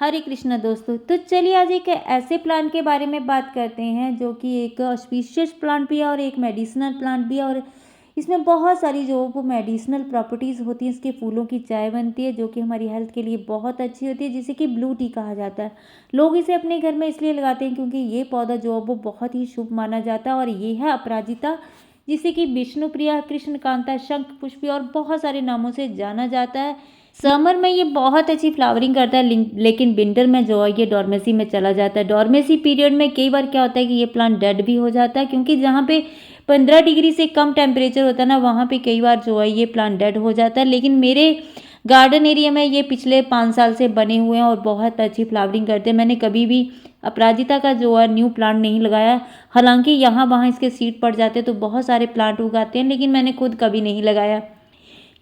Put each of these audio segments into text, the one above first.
हरे कृष्णा दोस्तों। तो चलिए आज एक ऐसे प्लांट के बारे में बात करते हैं जो कि एक ऑस्पिशियस प्लांट भी है और एक मेडिसिनल प्लांट भी है। और इसमें बहुत सारी जो वो मेडिसिनल प्रॉपर्टीज़ होती हैं। इसके फूलों की चाय बनती है जो कि हमारी हेल्थ के लिए बहुत अच्छी होती है, जिसे कि ब्लू टी कहा जाता है। लोग इसे अपने घर में इसलिए लगाते हैं क्योंकि ये पौधा जो है वो बहुत ही शुभ माना जाता है। और ये है अपराजिता, जिसे कि विष्णुप्रिया, कृष्णकांता, शंख पुष्पी और बहुत सारे नामों से जाना जाता है। समर में ये बहुत अच्छी फ्लावरिंग करता है, लेकिन विंटर में जो है ये डॉर्मेसी में चला जाता है। डॉर्मेसी पीरियड में कई बार क्या होता है कि ये प्लांट डेड भी हो जाता है, क्योंकि जहाँ पे 15 डिग्री से कम टेम्परेचर होता है ना, वहाँ पे कई बार जो है ये प्लांट डेड हो जाता है। लेकिन मेरे गार्डन एरिया में ये पिछले 5 साल से बने हुए हैं और बहुत अच्छी फ्लावरिंग करते हैं। मैंने कभी भी अपराजिता का जो है न्यू प्लांट नहीं लगाया। हालांकि यहाँ वहाँ इसके सीड पड़ जाते हैं तो बहुत सारे प्लांट उगाते हैं, लेकिन मैंने खुद कभी नहीं लगाया।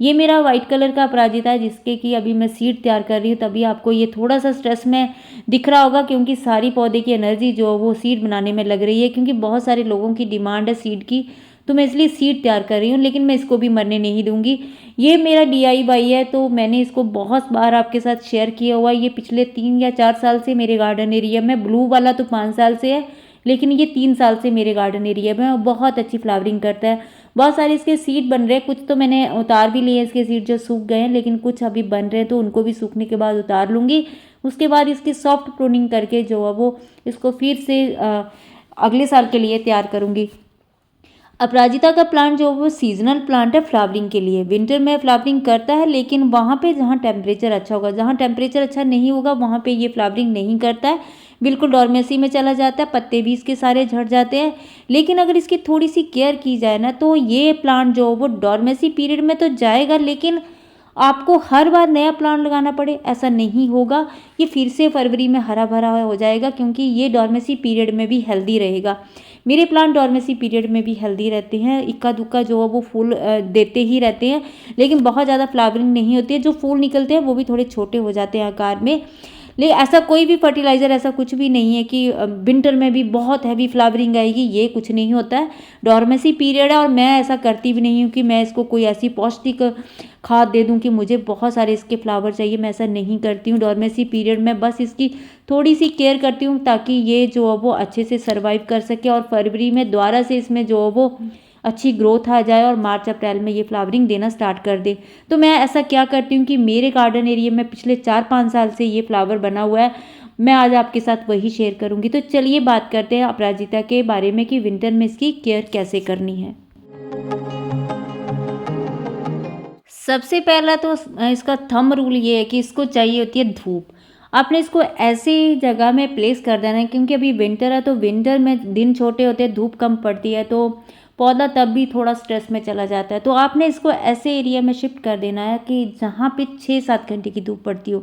ये मेरा वाइट कलर का अपराजिता है, जिसके कि अभी मैं सीड तैयार कर रही हूँ। तभी आपको ये थोड़ा सा स्ट्रेस में दिख रहा होगा, क्योंकि सारी पौधे की एनर्जी जो है वो सीड बनाने में लग रही है, क्योंकि बहुत सारे लोगों की डिमांड है सीड की। तो मैं इसलिए सीड तैयार कर रही हूँ, लेकिन मैं इसको भी मरने नहीं दूंगी। ये मेरा DIY है, तो मैंने इसको बहुत बार आपके साथ शेयर किया हुआ है। ये पिछले 3 या 4 साल से मेरे गार्डन एरिया में, ब्लू वाला तो 5 साल से है, लेकिन ये 3 साल से मेरे गार्डन एरिया में और बहुत अच्छी फ्लावरिंग करता है। बहुत सारे इसके सीड बन रहे हैं, कुछ तो मैंने उतार भी लिए इसके सीड जो सूख गए हैं, लेकिन कुछ अभी बन रहे हैं, तो उनको भी सूखने के बाद उतार लूँगी। उसके बाद इसकी सॉफ्ट प्रूनिंग करके जो है वो इसको फिर से अगले साल के लिए तैयार करूँगी। अपराजिता का प्लांट जो वो सीजनल प्लांट है फ्लावरिंग के लिए। विंटर में फ्लावरिंग करता है, लेकिन वहाँ पे जहाँ टेम्परेचर अच्छा होगा, जहाँ टेम्परेचर अच्छा नहीं होगा वहाँ पे ये फ्लावरिंग नहीं करता है, बिल्कुल डॉर्मेसी में चला जाता है। पत्ते भी इसके सारे झड़ जाते हैं। लेकिन अगर इसकी थोड़ी सी केयर की जाए ना, तो ये प्लांट जो वो डॉर्मेसी पीरियड में तो जाएगा, लेकिन आपको हर बार नया प्लांट लगाना पड़े ऐसा नहीं होगा। ये फिर से फरवरी में हरा भरा हो जाएगा, क्योंकि ये डॉर्मेसी पीरियड में भी हेल्दी रहेगा। मेरे प्लांट डॉर्मेसी पीरियड में भी हेल्दी रहते हैं। इक्का दुक्का जो है वो फूल देते ही रहते हैं, लेकिन बहुत ज़्यादा फ्लावरिंग नहीं होती है। जो फूल निकलते हैं वो भी थोड़े छोटे हो जाते हैं आकार में। लेकिन ऐसा कोई भी फर्टिलाइज़र, ऐसा कुछ भी नहीं है कि विंटर में भी बहुत हैवी फ्लावरिंग आएगी, ये कुछ नहीं होता है। डॉर्मेसी पीरियड है, और मैं ऐसा करती भी नहीं हूँ कि मैं इसको कोई ऐसी पौष्टिक खाद दे दूँ कि मुझे बहुत सारे इसके फ्लावर चाहिए। मैं ऐसा नहीं करती हूँ। डॉर्मेसी पीरियड में बस इसकी थोड़ी सी केयर करती हूँ, ताकि ये जो है वो अच्छे से सर्वाइव कर सके और फरवरी में दोबारा से इसमें जो है वो अच्छी ग्रोथ आ जाए और मार्च अप्रैल में ये फ्लावरिंग देना स्टार्ट कर दे। तो मैं ऐसा क्या करती हूँ कि मेरे गार्डन एरिया में पिछले 4-5 साल से ये फ्लावर बना हुआ है। मैं आज आपके साथ वही शेयर करूँगी। तो चलिए बात करते हैं अपराजिता के बारे में कि विंटर में इसकी केयर कैसे करनी है। सबसे पहला तो इसका थंब रूल ये है कि इसको चाहिए होती है धूप। आपने इसको ऐसी जगह में प्लेस कर देना है, क्योंकि अभी विंटर है, तो विंटर में दिन छोटे होते हैं, धूप कम पड़ती है, तो पौधा तब भी थोड़ा स्ट्रेस में चला जाता है। तो आपने इसको ऐसे एरिया में शिफ्ट कर देना है कि जहाँ पे 6-7 घंटे की धूप पड़ती हो।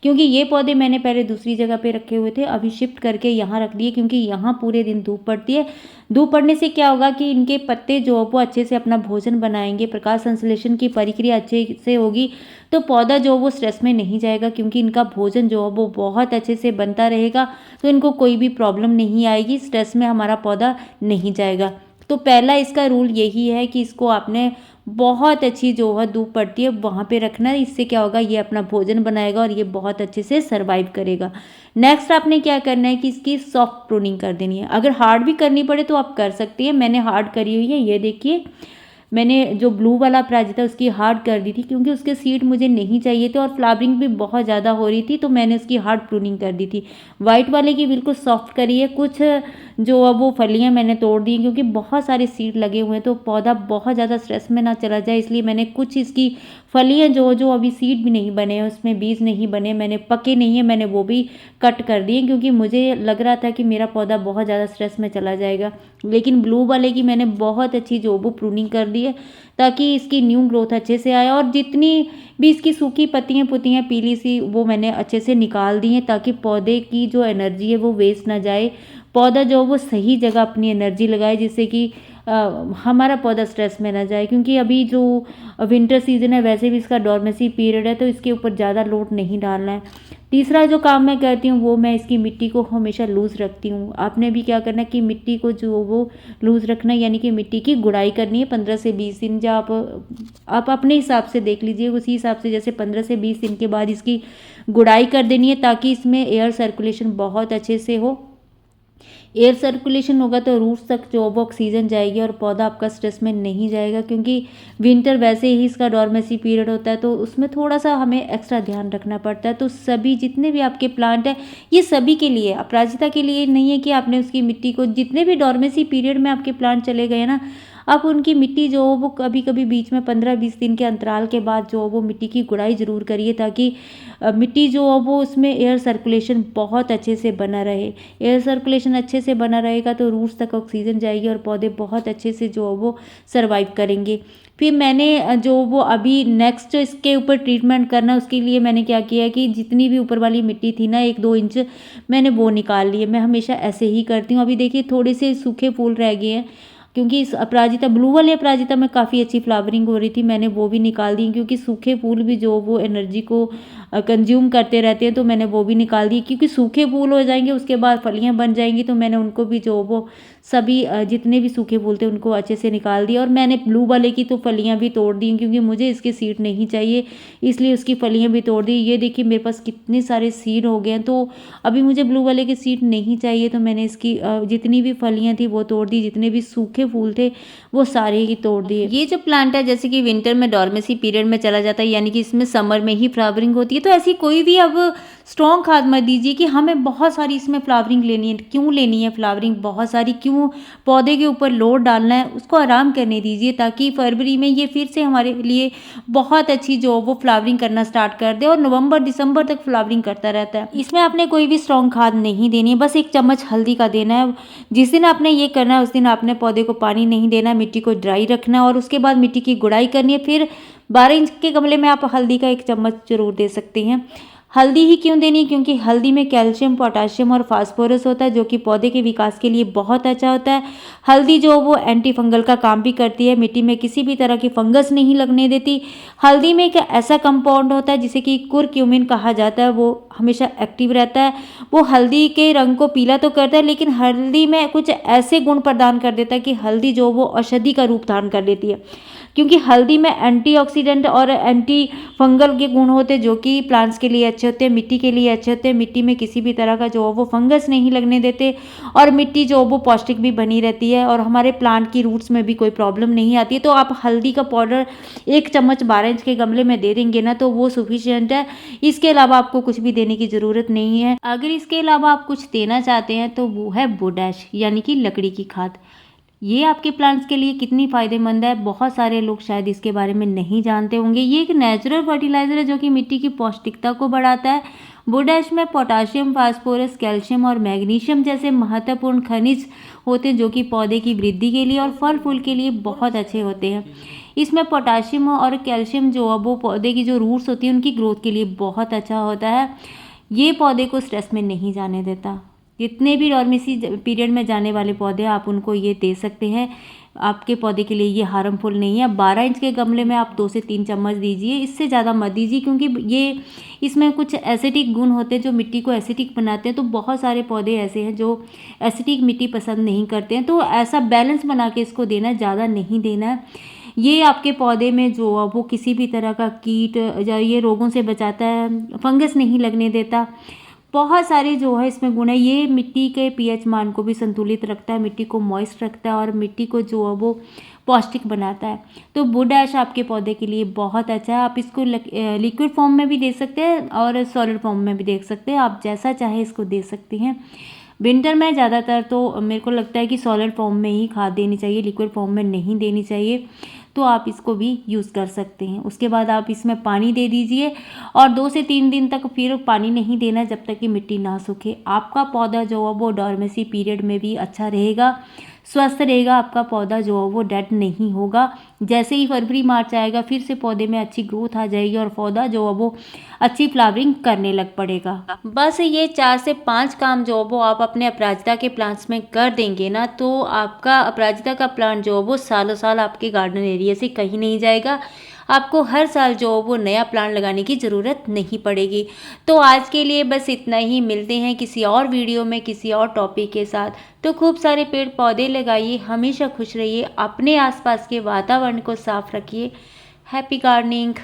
क्योंकि ये पौधे मैंने पहले दूसरी जगह पे रखे हुए थे, अभी शिफ्ट करके यहाँ रख दिए, क्योंकि यहाँ पूरे दिन धूप पड़ती है। धूप पड़ने से क्या होगा कि इनके पत्ते जो है वो अच्छे से अपना भोजन बनाएंगे, प्रकाश संश्लेषण की प्रक्रिया अच्छे से होगी, तो पौधा जो वो स्ट्रेस में नहीं जाएगा, क्योंकि इनका भोजन जो है वो बहुत अच्छे से बनता रहेगा। तो इनको कोई भी प्रॉब्लम नहीं आएगी, स्ट्रेस में हमारा पौधा नहीं जाएगा। तो पहला इसका रूल यही है कि इसको आपने बहुत अच्छी जो है धूप पड़ती है वहाँ पे रखना है। इससे क्या होगा, ये अपना भोजन बनाएगा और ये बहुत अच्छे से सर्वाइव करेगा। नेक्स्ट आपने क्या करना है कि इसकी सॉफ्ट प्रूनिंग कर देनी है। अगर हार्ड भी करनी पड़े तो आप कर सकती हैं। मैंने हार्ड करी हुई है, ये देखिए। मैंने जो ब्लू वाला अपराजिता उसकी हार्ड कर दी थी, क्योंकि उसके सीड मुझे नहीं चाहिए थे और फ्लावरिंग भी बहुत ज़्यादा हो रही थी, तो मैंने उसकी हार्ड प्रूनिंग कर दी थी। वाइट वाले की बिल्कुल सॉफ्ट करी है। कुछ जो अब वो फलियाँ मैंने तोड़ दी, क्योंकि बहुत सारे सीड लगे हुए हैं, तो पौधा बहुत ज़्यादा स्ट्रेस में ना चला जाए, इसलिए मैंने कुछ इसकी फलियाँ जो जो अभी सीड भी नहीं बने हैं, उसमें बीज नहीं बने, मैंने पके नहीं है, मैंने वो भी कट कर दिए, क्योंकि मुझे लग रहा था कि मेरा पौधा बहुत ज़्यादा स्ट्रेस में चला जाएगा। लेकिन ब्लू वाले की मैंने बहुत अच्छी जो वो प्रूनिंग कर दी है, ताकि इसकी न्यू ग्रोथ अच्छे से आए। और जितनी भी इसकी सूखी पत्तियाँ पुत्तियाँ पीली सी, वो मैंने अच्छे से निकाल दी हैं, ताकि पौधे की जो एनर्जी है वो वेस्ट ना जाए। पौधा जो वो सही जगह अपनी एनर्जी लगाए, जिससे कि हमारा पौधा स्ट्रेस में ना जाए, क्योंकि अभी जो विंटर सीज़न है वैसे भी इसका डॉर्मेंसी पीरियड है, तो इसके ऊपर ज़्यादा लोड नहीं डालना है। तीसरा जो काम मैं करती हूँ वो मैं इसकी मिट्टी को हमेशा लूज़ रखती हूँ। आपने भी क्या करना है कि मिट्टी को जो वो लूज़ रखना है, यानी कि मिट्टी की गुड़ाई करनी है 15 से 20 दिन। या आप अपने हिसाब से देख लीजिए, उसी हिसाब से जैसे 15 से 20 दिन के बाद इसकी गुड़ाई कर देनी है, ताकि इसमें एयर सर्कुलेशन बहुत अच्छे से हो। एयर सर्कुलेशन होगा तो रूट्स तक जो वो ऑक्सीजन जाएगी और पौधा आपका स्ट्रेस में नहीं जाएगा, क्योंकि विंटर वैसे ही इसका डॉर्मेंसी पीरियड होता है, तो उसमें थोड़ा सा हमें एक्स्ट्रा ध्यान रखना पड़ता है। तो सभी जितने भी आपके प्लांट हैं, ये सभी के लिए, अपराजिता के लिए नहीं है कि आपने उसकी मिट्टी को, जितने भी डॉर्मेंसी पीरियड में आपके प्लांट चले गए ना, आप उनकी मिट्टी जो वो कभी कभी बीच में 15-20 दिन के अंतराल के बाद जो वो मिट्टी की गुड़ाई ज़रूर करिए, ताकि मिट्टी जो वो उसमें एयर सर्कुलेशन बहुत अच्छे से बना रहे। एयर सर्कुलेशन अच्छे से बना रहेगा तो रूट्स तक ऑक्सीजन जाएगी और पौधे बहुत अच्छे से जो वो सर्वाइव करेंगे। फिर मैंने जो वो अभी नेक्स्ट इसके ऊपर ट्रीटमेंट करना, उसके लिए मैंने क्या किया कि जितनी भी ऊपर वाली मिट्टी थी ना 1-2 इंच, मैंने वो निकाल ली है। मैं हमेशा ऐसे ही करती हूँ। अभी देखिए थोड़े से सूखे फूल रह गए हैं, क्योंकि इस अपराजिता, ब्लू वाले अपराजिता में काफ़ी अच्छी फ्लावरिंग हो रही थी, मैंने वो भी निकाल दी, क्योंकि सूखे फूल भी जो वो एनर्जी को कंज्यूम करते रहते हैं, तो मैंने वो भी निकाल दी। क्योंकि सूखे फूल हो जाएंगे उसके बाद फलियां बन जाएंगी, तो मैंने उनको भी जो वो सभी जितने भी सूखे फूल थे उनको अच्छे से निकाल दिया। और मैंने ब्लू वाले की तो फलियां भी तोड़ दी, क्योंकि मुझे इसके सीड नहीं चाहिए, इसलिए उसकी फलियां भी तोड़ दी। ये देखिए मेरे पास कितने सारे सीड हो गए हैं, तो अभी मुझे ब्लू वाले के सीड नहीं चाहिए, तो मैंने इसकी जितनी भी फलियां थी वो तोड़ दी, जितने भी सूखे फूल थे वो सारे ही तोड़ दिए। ये जो प्लांट है जैसे कि विंटर में डॉर्मेंसी पीरियड में चला जाता है, यानी कि इसमें समर में ही फ्लावरिंग होती है, तो ऐसी कोई भी अब स्ट्रॉन्ग खाद मत दीजिए कि हमें बहुत सारी इसमें फ्लावरिंग लेनी है। क्यों लेनी है फ्लावरिंग बहुत सारी, क्यों पौधे के ऊपर लोड डालना है? उसको आराम करने दीजिए, ताकि फरवरी में ये फिर से हमारे लिए बहुत अच्छी जो वो फ्लावरिंग करना स्टार्ट कर दे, और नवंबर दिसंबर तक फ्लावरिंग करता रहता है। इसमें आपने कोई भी स्ट्रॉन्ग खाद नहीं देनी है, बस 1 चम्मच हल्दी का देना है। जिस दिन आपने ये करना है उस दिन आपने पौधे को पानी नहीं देना है, मिट्टी को ड्राई रखना है, और उसके बाद मिट्टी की गुड़ाई करनी है। फिर 12 इंच के गमले में आप हल्दी का 1 चम्मच जरूर दे सकते हैं। हल्दी ही क्यों देनी? क्योंकि हल्दी में कैल्शियम, पोटाशियम और फास्फोरस होता है, जो कि पौधे के विकास के लिए बहुत अच्छा होता है। हल्दी जो वो एंटी फंगल का काम भी करती है, मिट्टी में किसी भी तरह की फंगस नहीं लगने देती। हल्दी में एक ऐसा कंपाउंड होता है जिसे कि कुरक्यूमिन कहा जाता है, वो हमेशा एक्टिव रहता है। वो हल्दी के रंग को पीला तो करता है, लेकिन हल्दी में कुछ ऐसे गुण प्रदान कर देता है कि हल्दी जो वो औषधि का रूप धारण कर लेती है, क्योंकि हल्दी में एंटीऑक्सीडेंट और एंटी फंगल के गुण होते हैं, जो कि प्लांट्स के लिए अच्छे होते हैं, मिट्टी के लिए अच्छे होते हैं। मिट्टी में किसी भी तरह का जो वो फंगस नहीं लगने देते, और मिट्टी जो वो पौष्टिक भी बनी रहती है, और हमारे प्लांट की रूट्स में भी कोई प्रॉब्लम नहीं आती है। तो आप हल्दी का पाउडर 1 चम्मच 12 इंच के गमले में दे देंगे ना, तो वो सफिशिएंट है। इसके अलावा आपको कुछ भी देने की ज़रूरत नहीं है। अगर इसके अलावा आप कुछ देना चाहते हैं तो वो है बोडैश, यानी कि लकड़ी की खाद। ये आपके प्लांट्स के लिए कितनी फ़ायदेमंद है, बहुत सारे लोग शायद इसके बारे में नहीं जानते होंगे। ये एक नेचुरल फर्टिलाइज़र है जो कि मिट्टी की पौष्टिकता को बढ़ाता है। बोडैश में पोटाशियम, फास्फोरस, कैल्शियम और मैग्नीशियम जैसे महत्वपूर्ण खनिज होते हैं, जो कि पौधे की वृद्धि के लिए और फल फूल के लिए बहुत अच्छे होते हैं। इसमें पोटाशियम और कैल्शियम जो वो पौधे की जो रूट्स होती हैं उनकी ग्रोथ के लिए बहुत अच्छा होता है। ये पौधे को स्ट्रेस में नहीं जाने देता। जितने भी डॉर्मेंसी पीरियड में जाने वाले पौधे आप उनको ये दे सकते हैं, आपके पौधे के लिए ये हार्मफुल नहीं है। 12 इंच के गमले में आप 2 से 3 चम्मच दीजिए, इससे ज़्यादा मत दीजिए, क्योंकि ये इसमें कुछ एसिडिक गुण होते हैं जो मिट्टी को एसिडिक बनाते हैं। तो बहुत सारे पौधे ऐसे हैं जो एसिडिक मिट्टी पसंद नहीं करते हैं, तो ऐसा बैलेंस बना के इसको देना है, ज़्यादा नहीं देना है। ये आपके पौधे में जो वो किसी भी तरह का कीट या ये रोगों से बचाता है, फंगस नहीं लगने देता। बहुत सारे जो है इसमें गुण है। ये मिट्टी के पीएच मान को भी संतुलित रखता है, मिट्टी को मॉइस्ट रखता है, और मिट्टी को जो है वो पौष्टिक बनाता है। तो बोडैश आपके पौधे के लिए बहुत अच्छा है। आप इसको लिक्विड फॉर्म में भी दे सकते हैं और सॉलिड फॉर्म में भी दे सकते हैं, आप जैसा चाहे इसको दे सकते हैं। विंटर में ज़्यादातर तो मेरे को लगता है कि सॉलिड फॉर्म में ही खाद देनी चाहिए, लिक्विड फॉर्म में नहीं देनी चाहिए। तो आप इसको भी यूज़ कर सकते हैं। उसके बाद आप इसमें पानी दे दीजिए, और 2 से 3 दिन तक फिर पानी नहीं देना जब तक कि मिट्टी ना सूखे। आपका पौधा जो है वो डॉर्मेंसी पीरियड में भी अच्छा रहेगा, स्वस्थ रहेगा, आपका पौधा जो है वो डेड नहीं होगा। जैसे ही फरवरी मार्च आएगा फिर से पौधे में अच्छी ग्रोथ आ जाएगी और पौधा जो है वो अच्छी फ्लावरिंग करने लग पड़ेगा। बस ये 4 से 5 काम जो है वो आप अपने अपराजिता के प्लांट्स में कर देंगे ना, तो आपका अपराजिता का प्लांट जो है वो सालों साल आपके गार्डन एरिया से कहीं नहीं जाएगा। आपको हर साल जो वो नया प्लांट लगाने की ज़रूरत नहीं पड़ेगी। तो आज के लिए बस इतना ही, मिलते हैं किसी और वीडियो में किसी और टॉपिक के साथ। तो खूब सारे पेड़ पौधे लगाइए, हमेशा खुश रहिए, अपने आसपास के वातावरण को साफ रखिए। Happy gardening.